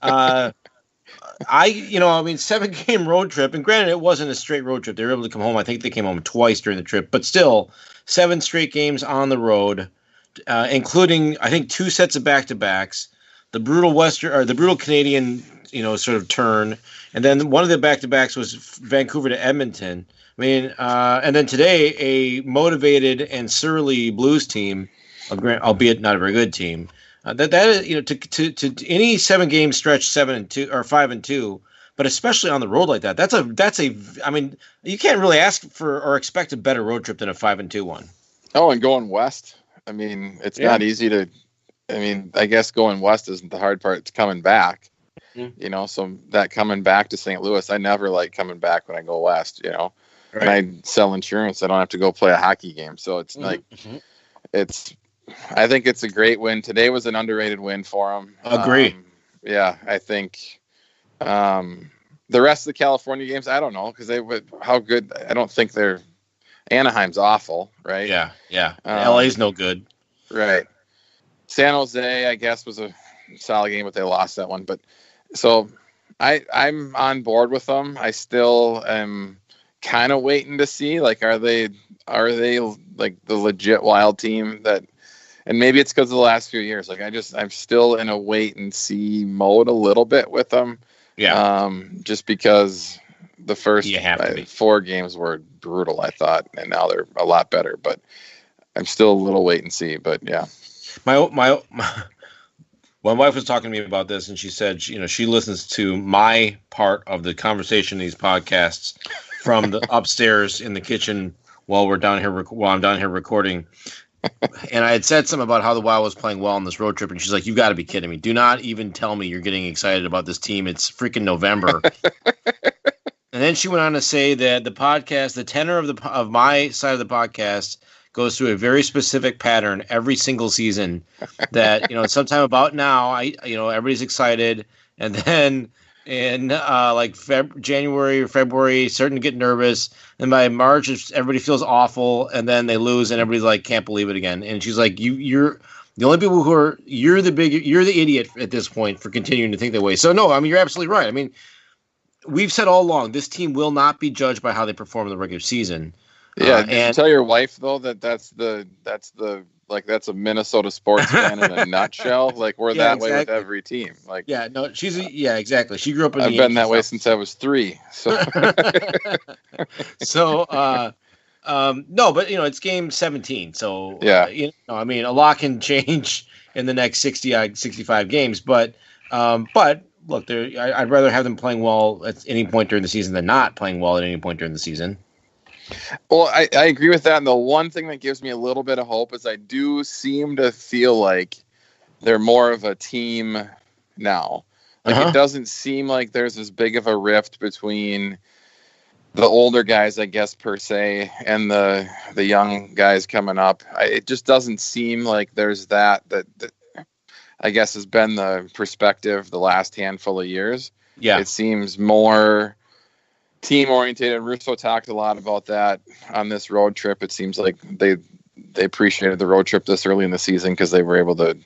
Uh, I mean, 7-game road trip, and granted, it wasn't a straight road trip. They were able to come home. I think they came home twice during the trip, but still, 7 straight games on the road, including I think 2 sets of back-to-backs, the brutal Canadian, sort of turn, and then one of the back-to-backs was Vancouver to Edmonton. I mean, and then today, a motivated and surly Blues team, albeit not a very good team. That is, to any 7-game stretch, 7-2 or 5-2, but especially on the road like that, that's a. I mean, you can't really ask for or expect a better road trip than a 5-2 one. Oh, and going west. I mean, it's not easy to. I mean, I guess going west isn't the hard part. It's coming back. Mm-hmm. So that coming back to St. Louis, I never like coming back when I go west. Right. And I sell insurance. I don't have to go play a hockey game. So it's I think it's a great win. Today was an underrated win for them. Agree. Yeah, I think the rest of the California games, I don't know, because how good. I don't think they're. Anaheim's awful, right? Yeah. LA's no good. Right. San Jose, I guess, was a solid game, but they lost that one. But so I'm on board with them. I still am kind of waiting to see, like, are they like the legit Wild team that, and maybe it's because of the last few years. Like, I'm still in a wait and see mode a little bit with them. Yeah. Just because the first 4 games were brutal, I thought, and now they're a lot better. But I'm still a little wait and see. But yeah, my wife was talking to me about this, and she said, she listens to my part of the conversation in these podcasts from the upstairs in the kitchen while I'm down here recording. And I had said something about how the Wild was playing well on this road trip, and she's like, "You got to be kidding me! Do not even tell me you're getting excited about this team. It's freaking November." And then she went on to say that the podcast, the tenor of my side of the podcast, goes through a very specific pattern every single season. That sometime about now, everybody's excited, and then in like January or February, starting to get nervous, and by March, everybody feels awful, and then they lose, and everybody's like, can't believe it again. And she's like, you're the only people you're the idiot at this point for continuing to think that way. So no, I mean, you're absolutely right. I mean, we've said all along, this team will not be judged by how they perform in the regular season. Yeah, and you tell your wife though that's a Minnesota sports fan in a nutshell. Like, we're that way with every team. Like, exactly. She grew up in. I've been that way since I was 3. So, no, but it's game 17. So yeah, I mean, a lot can change in the next 65 games. But look, I'd rather have them playing well at any point during the season than not playing well at any point during the season. Well, I agree with that. And the one thing that gives me a little bit of hope is I do seem to feel like they're more of a team now. Like, it doesn't seem like there's as big of a rift between the older guys, I guess, per se, and the young guys coming up. It just doesn't seem like there's that I guess has been the perspective the last handful of years. Yeah. It seems more team oriented. Russo talked a lot about that on this road trip. It seems like they appreciated the road trip this early in the season because they were able to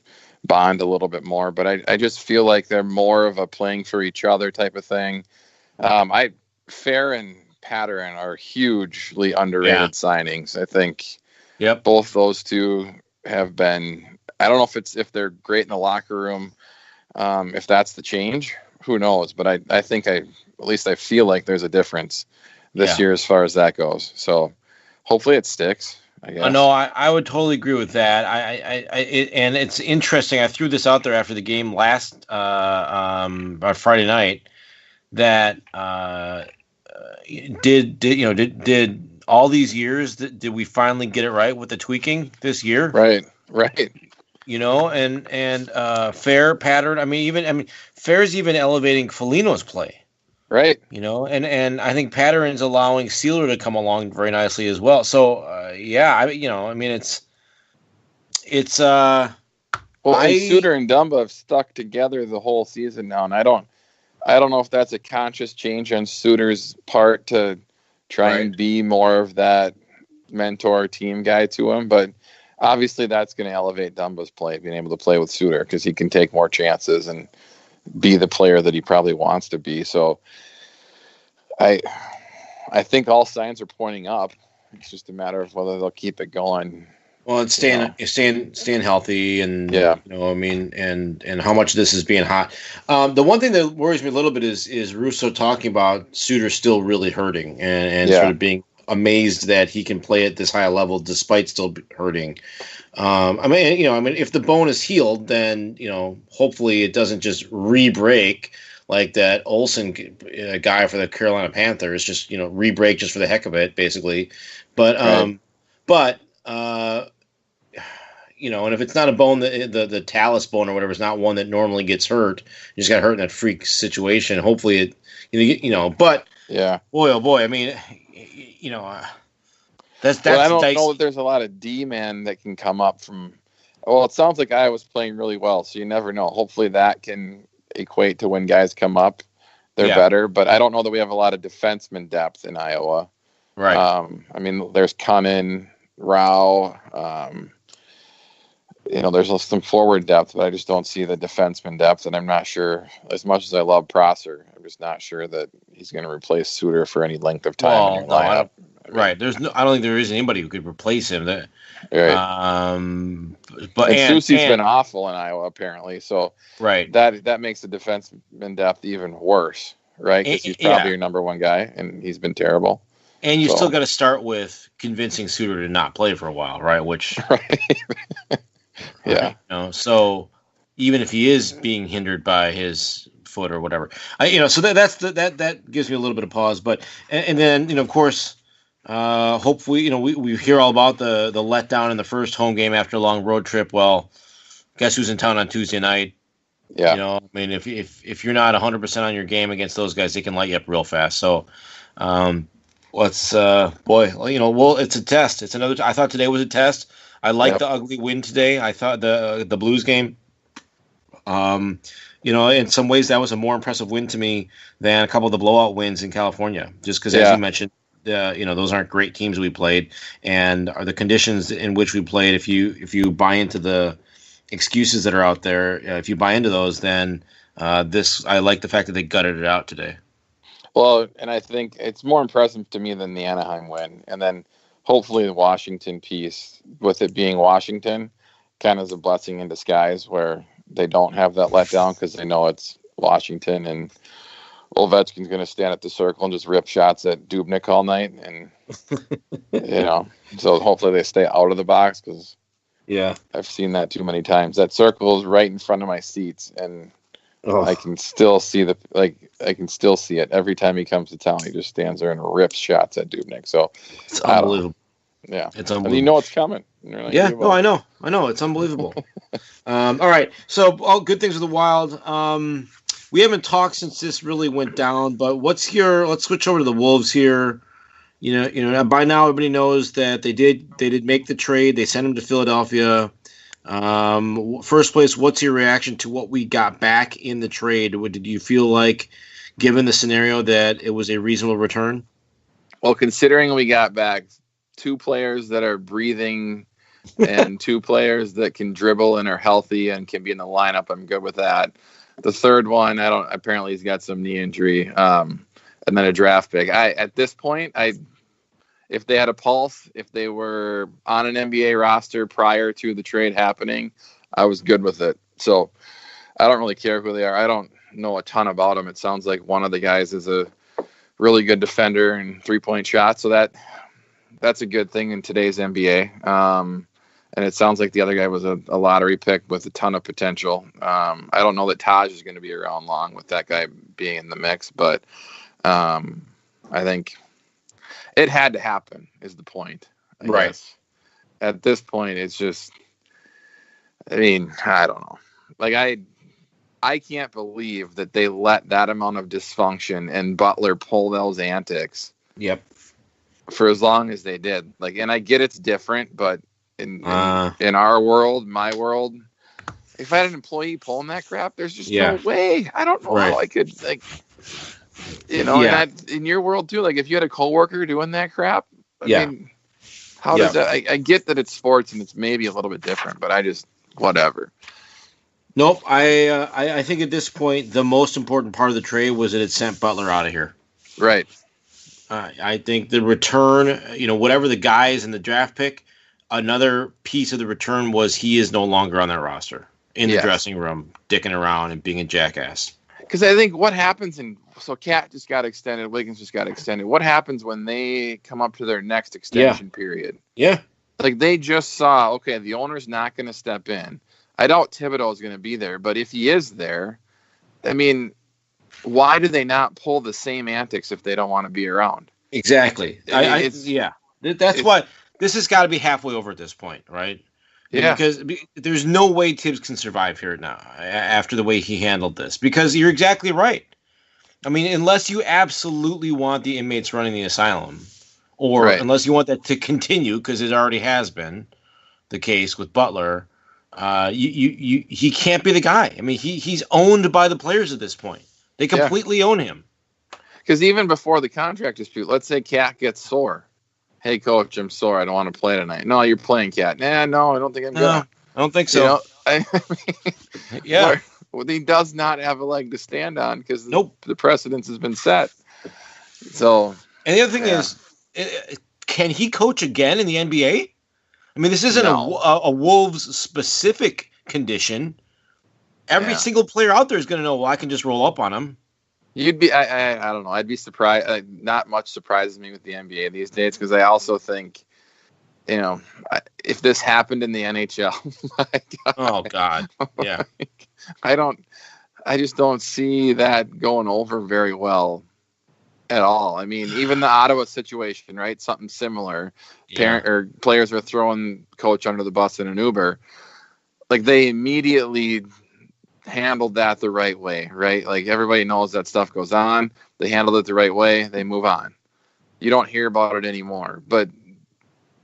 bond a little bit more. But I just feel like they're more of a playing for each other type of thing. Fair and Patterson are hugely underrated signings. I think both those two have been. I don't know if they're great in the locker room, if that's the change. Who knows? But I think at least I feel like there's a difference this year as far as that goes. So hopefully it sticks, I guess. No, I would totally agree with that. And it's interesting. I threw this out there after the game last Friday night that did all these years did we finally get it right with the tweaking this year? Right. And Fair pattern. I mean, Fair's even elevating Foligno's play. Right. And I think Patterson's allowing Sealer to come along very nicely as well. So, it's Suter and Dumba have stuck together the whole season now, and I don't know if that's a conscious change on Suter's part to try and be more of that mentor team guy to him, but obviously that's going to elevate Dumba's play, being able to play with Suter because he can take more chances and be the player that he probably wants to be. So I think all signs are pointing up. It's just a matter of whether they'll keep it going. Well, it's staying healthy, and yeah, I mean, and how much this is being hot. The one thing that worries me a little bit is Russo talking about Suter still really hurting, and sort of being amazed that he can play at this high level despite still hurting. I mean, if the bone is healed, then hopefully it doesn't just re-break like that Olsen guy for the Carolina Panthers, just re-break just for the heck of it, basically. But and if it's not a bone, the talus bone or whatever is not one that normally gets hurt. You just got hurt in that freak situation. Hopefully it, But yeah, boy, oh boy, I mean, that's. Well, I don't know that there's a lot of D-man that can come up from. Well, it sounds like Iowa's playing really well, so you never know. Hopefully that can equate to when guys come up, they're better. But I don't know that we have a lot of defenseman depth in Iowa. Right. I mean, there's Cunnin, Rao. There's some forward depth, but I just don't see the defenseman depth, and I'm not sure. As much as I love Prosser, I'm just not sure that he's going to replace Suter for any length of time in your lineup. Right. I don't think there is anybody who could replace him. Right. But Soucy's been awful in Iowa apparently, so right. That makes the defenseman depth even worse, right? Because he's probably your number one guy, and he's been terrible. And you still got to start with convincing Suter to not play for a while, right? Which, right. Yeah. So even if he is being hindered by his foot or whatever, so that gives me a little bit of pause. But and then of course. Hopefully, we hear all about the letdown in the first home game after a long road trip. Well, guess who's in town on Tuesday night? Yeah. I mean, if you're not 100% on your game against those guys, they can light you up real fast. So, it's a test. It's another. I thought today was a test. I liked the ugly win today. I thought the Blues game. In some ways that was a more impressive win to me than a couple of the blowout wins in California. Just because, as you mentioned. Those aren't great teams we played, and are the conditions in which we played. If you buy into the excuses that are out there, if you buy into those, then I like the fact that they gutted it out today. Well, and I think it's more impressive to me than the Anaheim win, and then hopefully the Washington piece, with it being Washington, kind of is a blessing in disguise where they don't have that letdown because they know it's Washington and. Ovechkin's going to stand at the circle and just rip shots at Dubnyk all night, and so hopefully they stay out of the box because I've seen that too many times. That circle is right in front of my seats, and I can still see it every time he comes to town. He just stands there and rips shots at Dubnyk. So it's unbelievable. Yeah, it's unbelievable. And you know it's coming. Like, I know. It's unbelievable. All right, so all good things with the Wild. We haven't talked since this really went down, but let's switch over to the Wolves here. By now everybody knows that they did make the trade. They sent him to Philadelphia. First place, what's your reaction to what we got back in the trade? Did you feel like, given the scenario, that it was a reasonable return? Well, considering we got back 2 players that are breathing and 2 players that can dribble and are healthy and can be in the lineup, I'm good with that. The third one, apparently he's got some knee injury, and then a draft pick. At this point, if they had a pulse, if they were on an NBA roster prior to the trade happening, I was good with it. So I don't really care who they are. I don't know a ton about them. It sounds like one of the guys is a really good defender and 3-point shot. So that's a good thing in today's NBA. And it sounds like the other guy was a lottery pick with a ton of potential. I don't know that Taj is going to be around long with that guy being in the mix, but I think it had to happen is the point. I guess. At this point, it's just, I don't know. Like, I can't believe that they let that amount of dysfunction and Butler pull those antics. Yep. For as long as they did. Like, and I get it's different, but in our world, my world, if I had an employee pulling that crap, there's just no way. I don't know how I could, and in your world too, like if you had a coworker doing that crap, I mean, how does that, I get that it's sports and it's maybe a little bit different, but I just, whatever. Nope. I think at this point the most important part of the trade was that it sent Butler out of here. Right. I think the return, whatever the guys in the draft pick, another piece of the return was he is no longer on that roster in the dressing room, dicking around and being a jackass. Because I think what happens so Cat just got extended, Wiggins just got extended. What happens when they come up to their next extension period? Yeah. Like they just saw, okay, the owner's not going to step in. I doubt Thibodeau is going to be there, but if he is there, I mean, why do they not pull the same antics if they don't want to be around? Exactly. That's why this has got to be halfway over at this point, right? Yeah. Because there's no way Tibbs can survive here now after the way he handled this. Because you're exactly right. I mean, unless you absolutely want the inmates running the asylum, or unless you want that to continue, because it already has been the case with Butler. He can't be the guy. I mean, he's owned by the players at this point. They completely own him. Because even before the contract dispute, let's say Cat gets sore. Hey, coach, I'm sore. I don't want to play tonight. No, you're playing, Cat. No, I don't think I'm good. I don't think so. I mean, he does not have a leg to stand on because the precedence has been set. So, and the other thing is, can he coach again in the NBA? I mean, this isn't a Wolves specific condition. Every single player out there is going to know, well, I can just roll up on him. You'd be, I don't know. I'd be surprised. Not much surprises me with the NBA these days because I also think, if this happened in the NHL, my God, oh God, yeah. I just don't see that going over very well at all. I mean, even the Ottawa situation, right? Something similar. Players are throwing coach under the bus in an Uber. Like they immediately handled that the right way, right? Like everybody knows that stuff goes on. They handled it the right way. They move on. You don't hear about it anymore. But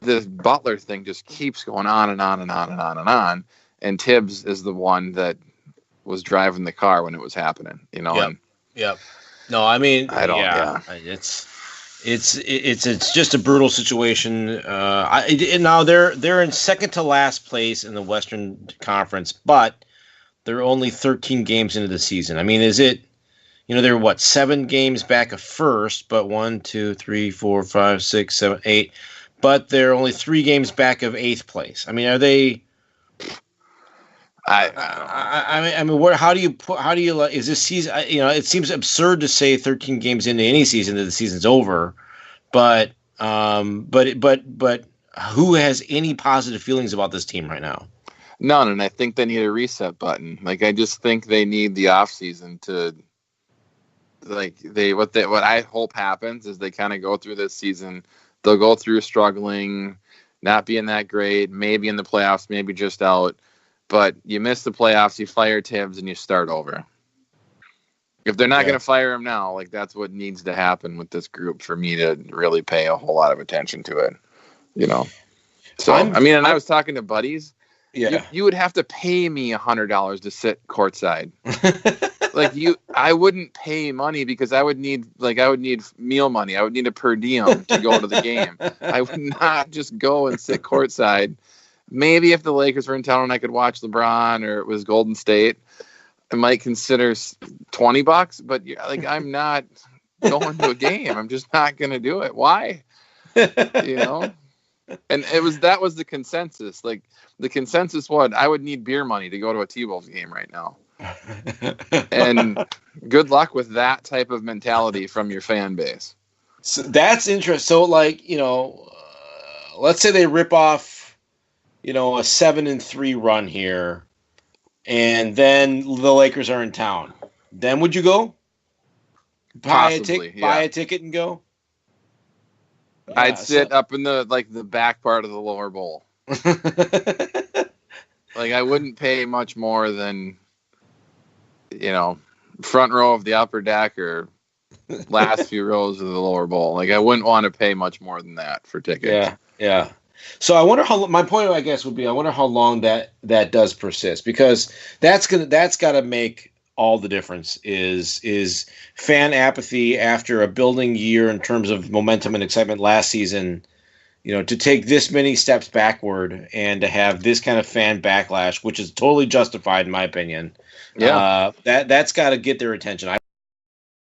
this Butler thing just keeps going on and on and on and on and on. And Tibbs is the one that was driving the car when it was happening, Yep. No, I mean, it's just a brutal situation. Now they're in second to last place in the Western Conference, but they're only 13 games into the season. I mean, is it? They're 7 games back of first, but 1, 2, 3, 4, 5, 6, 7, 8. But they're only 3 games back of 8th place. I mean, are they? I mean, how do you is this season? It seems absurd to say 13 games into any season that the season's over, but who has any positive feelings about this team right now? None, and I think they need a reset button. Like I just think they need the off season to, what I hope happens is they kind of go through this season. They'll go through struggling, not being that great, maybe in the playoffs, maybe just out. But you miss the playoffs, you fire Tibbs, and you start over. If they're not going to fire him now, that's what needs to happen with this group for me to really pay a whole lot of attention to it. So I was talking to buddies. Yeah, you would have to pay me $100 to sit courtside. I wouldn't pay money because I would need meal money. I would need a per diem to go to the game. I would not just go and sit courtside. Maybe if the Lakers were in town and I could watch LeBron or it was Golden State, I might consider $20. But I'm not going to a game. I'm just not going to do it. Why? And that was the consensus. The consensus was I would need beer money to go to a T-Wolves game right now. And good luck with that type of mentality from your fan base. So that's interesting. So let's say they rip off a 7-3 run here, and then the Lakers are in town. Then would you go? Buy a ticket and go? Yeah, I'd sit up in the back part of the lower bowl. I wouldn't pay much more than, front row of the upper deck or last few rows of the lower bowl. I wouldn't want to pay much more than that for tickets. Yeah. So I wonder my point, I guess, would be I wonder how long that does persist, because that's got to make all the difference. Is fan apathy after a building year in terms of momentum and excitement last season to take this many steps backward and to have this kind of fan backlash, which is totally justified in my opinion. Yeah, that's got to get their attention.